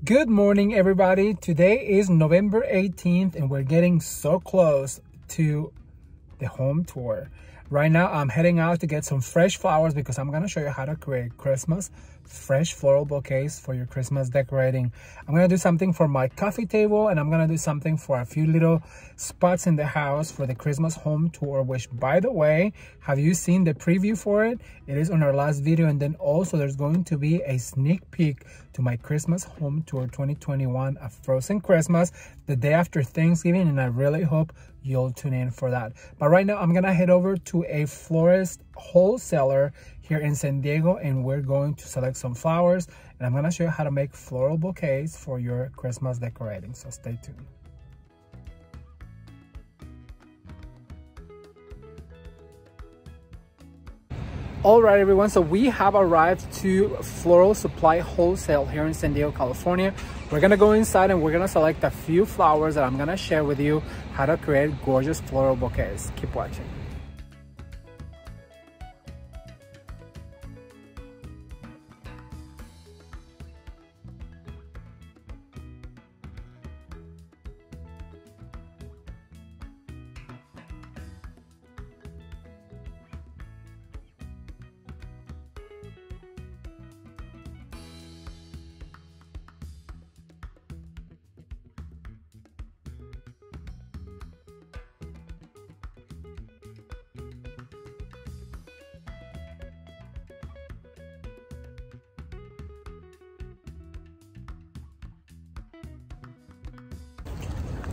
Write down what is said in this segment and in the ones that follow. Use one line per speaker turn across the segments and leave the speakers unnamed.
Good morning, everybody. Today is November 18th, and we're getting so close to the home tour. Right now, I'm heading out to get some fresh flowers because I'm going to show you how to create Christmas fresh floral bouquets for your Christmas decorating. I'm going to do something for my coffee table, and I'm going to do something for a few little spots in the house for the Christmas home tour, which, by the way, have you seen the preview for it? It is on our last video, and then also there's going to be a sneak peek to my Christmas home tour 2021, a frozen Christmas, the day after Thanksgiving, and I really hope you'll tune in for that. But right now, I'm gonna head over to a florist wholesaler here in San Diego, and we're going to select some flowers, and I'm gonna show you how to make floral bouquets for your Christmas decorating, so stay tuned. All right, everyone, so we have arrived to Floral Supply Wholesale here in San Diego, California. We're gonna go inside and we're gonna select a few flowers that I'm gonna share with you how to create gorgeous floral bouquets. Keep watching.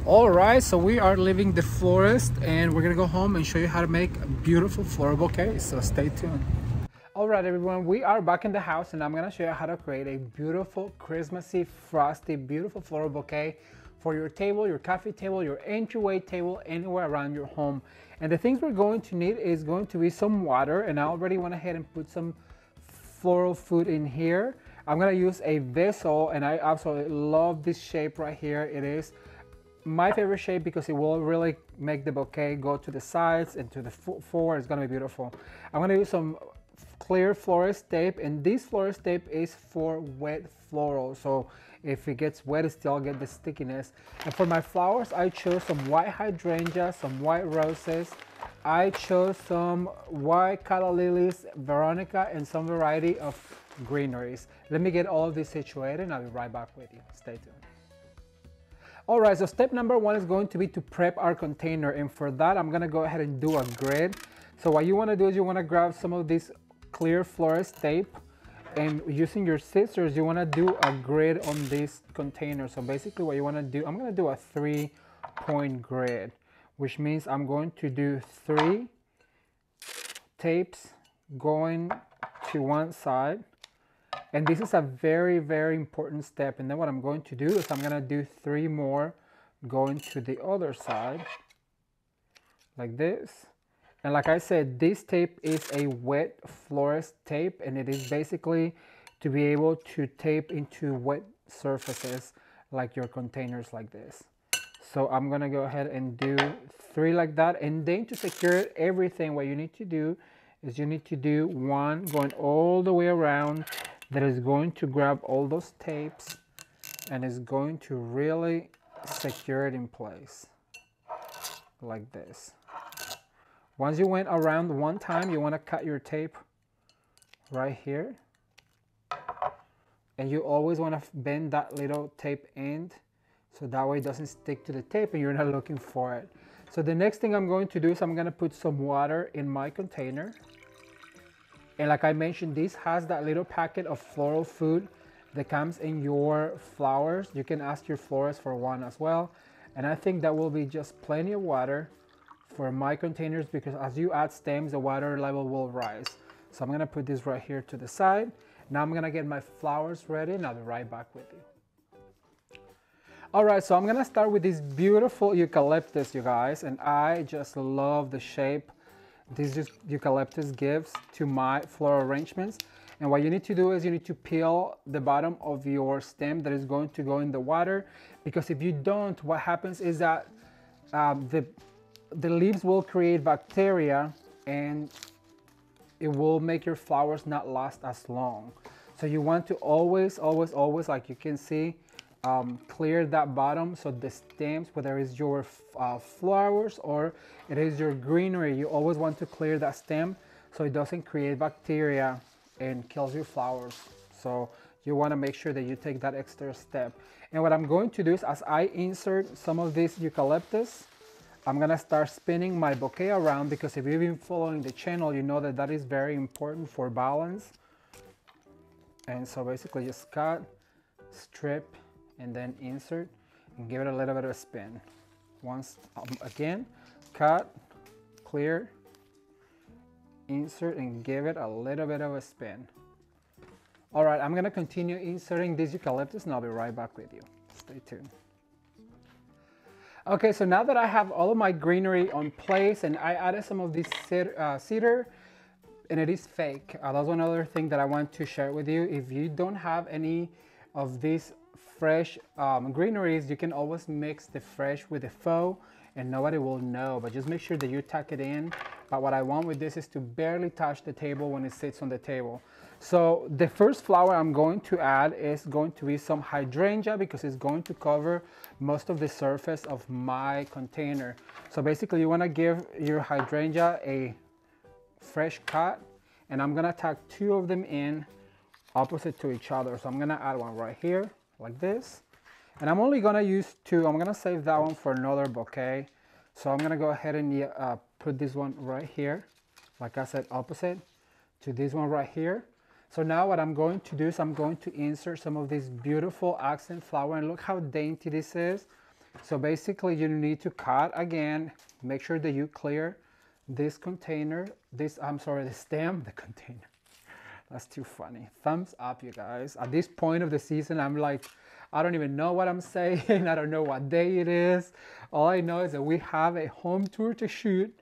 All right, so we are leaving the florist and we're gonna go home and show you how to make beautiful floral bouquets, so stay tuned. All right, everyone, we are back in the house and I'm gonna show you how to create a beautiful Christmassy, frosty, beautiful floral bouquet for your table, your coffee table, your entryway table, anywhere around your home. And the things we're going to need is going to be some water, and I already went ahead and put some floral food in here. I'm gonna use a vessel, and I absolutely love this shape right here. It is my favorite shape because it will really make the bouquet go to the sides and to the forward. It's gonna be beautiful. I'm gonna use some clear florist tape, and this florist tape is for wet floral, so if it gets wet, it still get the stickiness. And for my flowers, I chose some white hydrangea, some white roses. I chose some white calla lilies, veronica, and some variety of greeneries. Let me get all of this situated and I'll be right back with you. Stay tuned. All right, so step number one is going to be to prep our container, and for that I'm gonna go ahead and do a grid. So what you want to do is you want to grab some of this clear florist tape, and using your scissors you want to do a grid on this container. So basically what you want to do, I'm going to do a 3-point grid, which means I'm going to do 3 tapes going to one side. And this is a very, very important step. And then what I'm going to do is I'm going to do 3 more going to the other side, like this. And like I said, this tape is a wet florist tape, and it is basically to be able to tape into wet surfaces like your containers like this. So I'm going to go ahead and do 3 like that. And then to secure everything, what you need to do is you need to do 1 going all the way around that is going to grab all those tapes and is going to really secure it in place like this. Once you went around 1 time, you want to cut your tape right here, and you always want to bend that little tape end so that way it doesn't stick to the tape and you're not looking for it. So the next thing I'm going to do is I'm going to put some water in my container. And like I mentioned, this has that little packet of floral food that comes in your flowers. You can ask your florist for one as well. And I think that will be just plenty of water for my containers, because as you add stems, the water level will rise. So I'm gonna put this right here to the side. Now I'm gonna get my flowers ready and I'll be right back with you. All right, so I'm gonna start with this beautiful eucalyptus, you guys, and I just love the shape this eucalyptus gives to my floral arrangements. And what you need to do is you need to peel the bottom of your stem that is going to go in the water, because if you don't, what happens is that the leaves will create bacteria and it will make your flowers not last as long. So you want to always, like you can see, clear that bottom, so the stems, whether it's your flowers or it is your greenery, you always want to clear that stem so it doesn't create bacteria and kills your flowers. So you want to make sure that you take that extra step. And what I'm going to do is, as I insert some of this eucalyptus, I'm gonna start spinning my bouquet around, because if you've been following the channel, you know that that is very important for balance. And so basically just cut, strip, and then insert and give it a little bit of a spin. Once again, cut, clear, insert, and give it a little bit of a spin. All right, I'm gonna continue inserting this eucalyptus and I'll be right back with you. Stay tuned. Okay, so now that I have all of my greenery on place and I added some of this cedar, and it is fake. That's one other thing that I want to share with you. If you don't have any of these fresh greeneries, you can always mix the fresh with the faux and nobody will know, but just make sure that you tuck it in. But what I want with this is to barely touch the table when it sits on the table. So the first flower I'm going to add is going to be some hydrangea, because it's going to cover most of the surface of my container. So basically you want to give your hydrangea a fresh cut, and I'm gonna tack 2 of them in opposite to each other. So I'm gonna add one right here like this, and I'm only gonna use 2. I'm gonna save that one for another bouquet. So I'm gonna go ahead and put this one right here, like I said, opposite to this one right here. So now what I'm going to do is I'm going to insert some of this beautiful accent flower, and look how dainty this is. So basically you need to cut again, make sure that you clear this container, the stem, the container. That's too funny. Thumbs up, you guys. At this point of the season, I'm like, I don't even know what I'm saying. I don't know what day it is. All I know is that we have a home tour to shoot,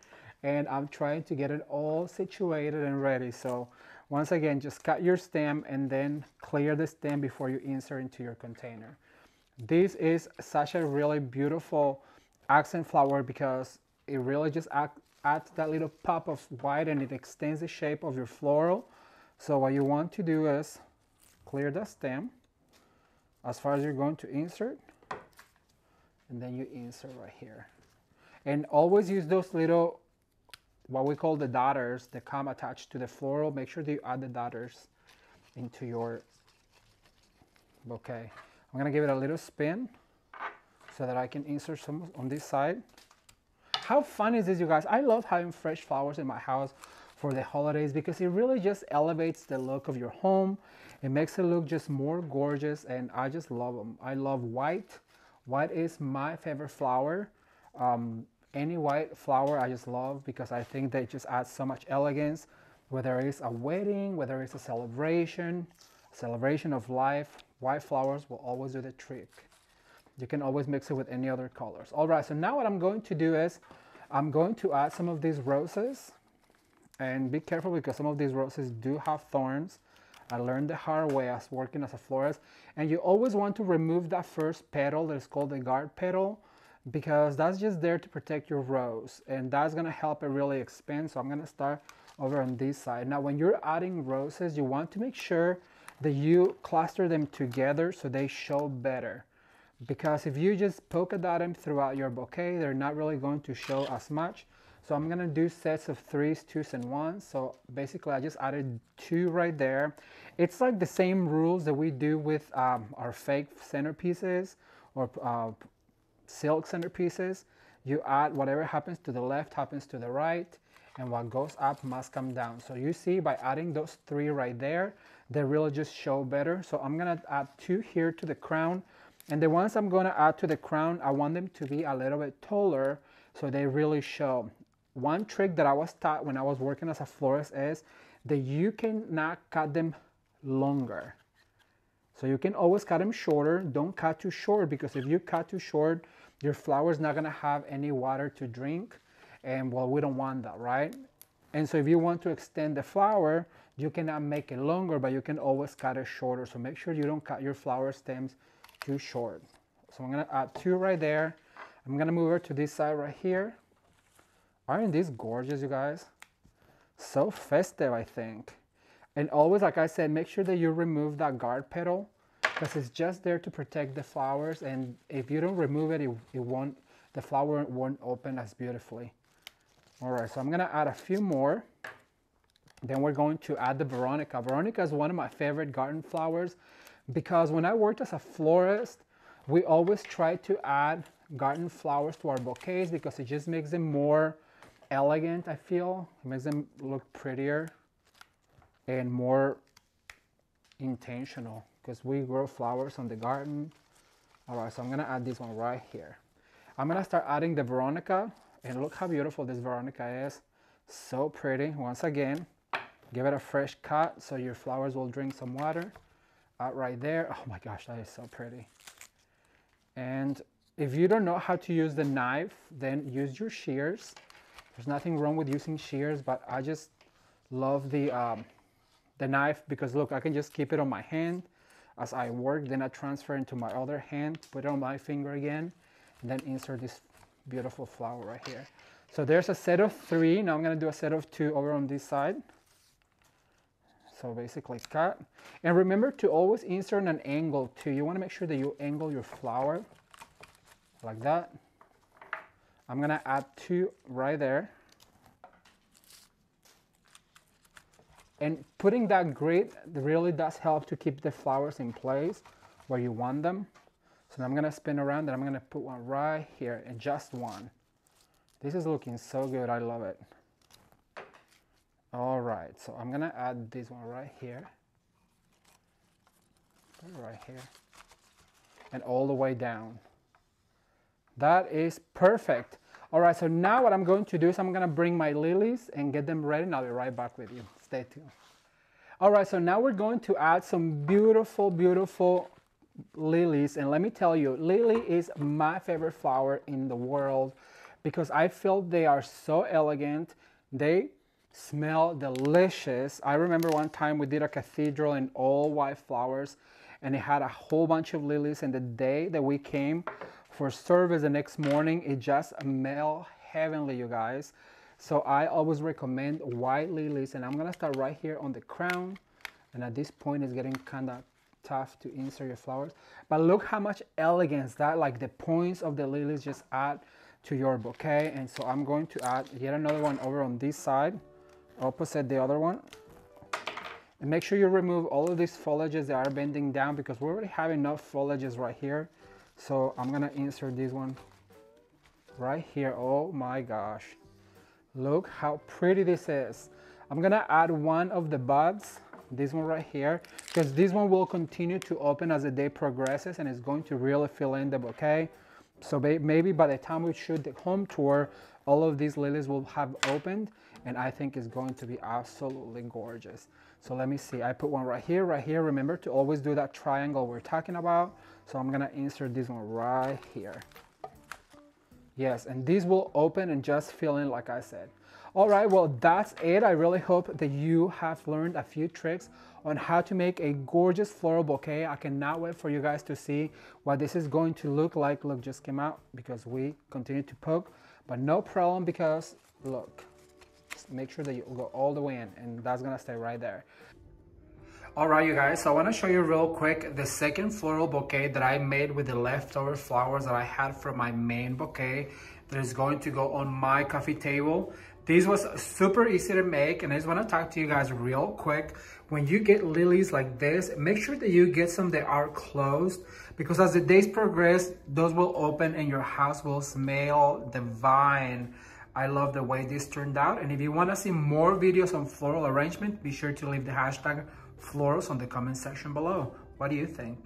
and I'm trying to get it all situated and ready. So once again, just cut your stem and then clear the stem before you insert into your container. This is such a really beautiful accent flower, because it really just adds that little pop of white, and it extends the shape of your floral. So what you want to do is clear the stem as far as you're going to insert, and then you insert right here. And always use those little, what we call the daughters, that come attached to the floral. Make sure that you add the daughters into your bouquet. I'm gonna give it a little spin so that I can insert some on this side. How fun is this, you guys? I love having fresh flowers in my house for the holidays, because it really just elevates the look of your home. It makes it look just more gorgeous, and I just love them. I love white. White is my favorite flower. Any white flower I just love, because I think they just add so much elegance, whether it's a wedding, whether it's a celebration of life. White flowers will always do the trick. You can always mix it with any other colors. All right, so now what I'm going to do is I'm going to add some of these roses, and be careful because some of these roses do have thorns. I learned the hard way as working as a florist, and you always want to remove that first petal that is called the guard petal, because that's just there to protect your rose, and that's gonna help it really expand. So I'm gonna start over on this side. Now when you're adding roses, you want to make sure that you cluster them together so they show better, because if you just polka dot them throughout your bouquet, they're not really going to show as much. So I'm gonna do sets of 3s, 2s, and 1s. So basically I just added 2 right there. It's like the same rules that we do with our fake centerpieces or silk centerpieces. You add whatever happens to the left happens to the right, and what goes up must come down. So you see, by adding those 3 right there, they really just show better. So I'm gonna add 2 here to the crown, and the ones I'm gonna add to the crown, I want them to be a little bit taller so they really show. One trick that I was taught when I was working as a florist is that you cannot cut them longer. So you can always cut them shorter. Don't cut too short, because if you cut too short, your flower is not gonna have any water to drink, and well, we don't want that, right? And so if you want to extend the flower, you cannot make it longer, but you can always cut it shorter. So make sure you don't cut your flower stems too short. So I'm gonna add 2 right there. I'm gonna move over to this side right here. Aren't these gorgeous, you guys? So festive, I think. And always, like I said, make sure that you remove that guard petal because it's just there to protect the flowers. And if you don't remove it, the flower won't open as beautifully. All right, so I'm gonna add a few more. Then we're going to add the Veronica. Veronica is one of my favorite garden flowers because when I worked as a florist, we always try to add garden flowers to our bouquets because it just makes them more elegant, I feel. It makes them look prettier and more intentional because we grow flowers on the garden. All right, so I'm gonna add this one right here. I'm gonna start adding the Veronica, and look how beautiful this Veronica is. So pretty. Once again, give it a fresh cut so your flowers will drink some water. Right there. Oh my gosh, that is so pretty. And if you don't know how to use the knife, then use your shears. There's nothing wrong with using shears, but I just love the knife because look, I can just keep it on my hand as I work, then I transfer into my other hand, put it on my finger again, and then insert this beautiful flower right here. So there's a set of 3. Now I'm gonna do a set of 2 over on this side. So basically cut. And remember to always insert an angle too. You wanna make sure that you angle your flower like that. I'm gonna add 2 right there. And putting that grid really does help to keep the flowers in place where you want them. So now I'm gonna spin around and I'm gonna put one right here and just one. This is looking so good, I love it. All right, so I'm gonna add this one right here. Put it right here. And all the way down. That is perfect. All right, so now what I'm going to do is I'm gonna bring my lilies and get them ready and I'll be right back with you. Stay tuned. All right, so now we're going to add some beautiful, beautiful lilies. And let me tell you, lily is my favorite flower in the world because I feel they are so elegant. They smell delicious. I remember one time we did a cathedral in all white flowers and it had a whole bunch of lilies, and the day that we came for service the next morning, it just smelled heavenly, you guys. So I always recommend white lilies, and I'm gonna start right here on the crown. And at this point, it's getting kind of tough to insert your flowers. But look how much elegance that, like the points of the lilies just add to your bouquet. And so I'm going to add yet another one over on this side, opposite the other one. And make sure you remove all of these foliages that are bending down because we already have enough foliages right here. So I'm gonna insert this one right here. Oh my gosh. Look how pretty this is. I'm gonna add one of the buds, this one right here, because this one will continue to open as the day progresses and it's going to really fill in the bouquet. So maybe by the time we shoot the home tour, all of these lilies will have opened and I think it's going to be absolutely gorgeous. So let me see, I put one right here, right here. Remember to always do that triangle we're talking about. So I'm gonna insert this one right here. Yes, and these will open and just fill in like I said. All right, well, that's it. I really hope that you have learned a few tricks on how to make a gorgeous floral bouquet. I cannot wait for you guys to see what this is going to look like. Look, just came out because we continue to poke, but no problem because look, just make sure that you go all the way in and that's gonna stay right there. All right, you guys, so I want to show you real quick the second floral bouquet that I made with the leftover flowers that I had from my main bouquet that is going to go on my coffee table. This was super easy to make, and I just want to talk to you guys real quick. When you get lilies like this, make sure that you get some that are closed because as the days progress, those will open and your house will smell divine. I love the way this turned out, and if you want to see more videos on floral arrangement, be sure to leave the hashtag Florals on the comment section below. What do you think?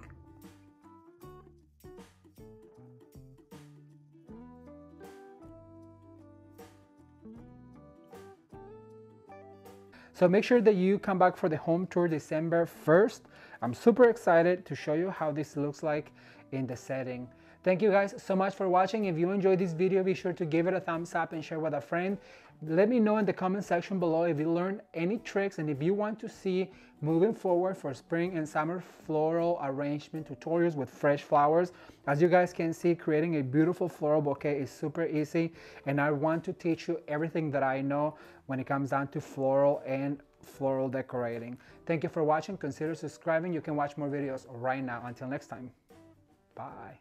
So make sure that you come back for the home tour December 1st. I'm super excited to show you how this looks like in the setting. Thank you guys so much for watching. If you enjoyed this video, be sure to give it a thumbs up and share with a friend. Let me know in the comment section below if you learned any tricks and if you want to see moving forward for spring and summer floral arrangement tutorials with fresh flowers. As you guys can see, creating a beautiful floral bouquet is super easy, and I want to teach you everything that I know when it comes down to floral and floral decorating. Thank you for watching. Consider subscribing. You can watch more videos right now. Until next time, bye.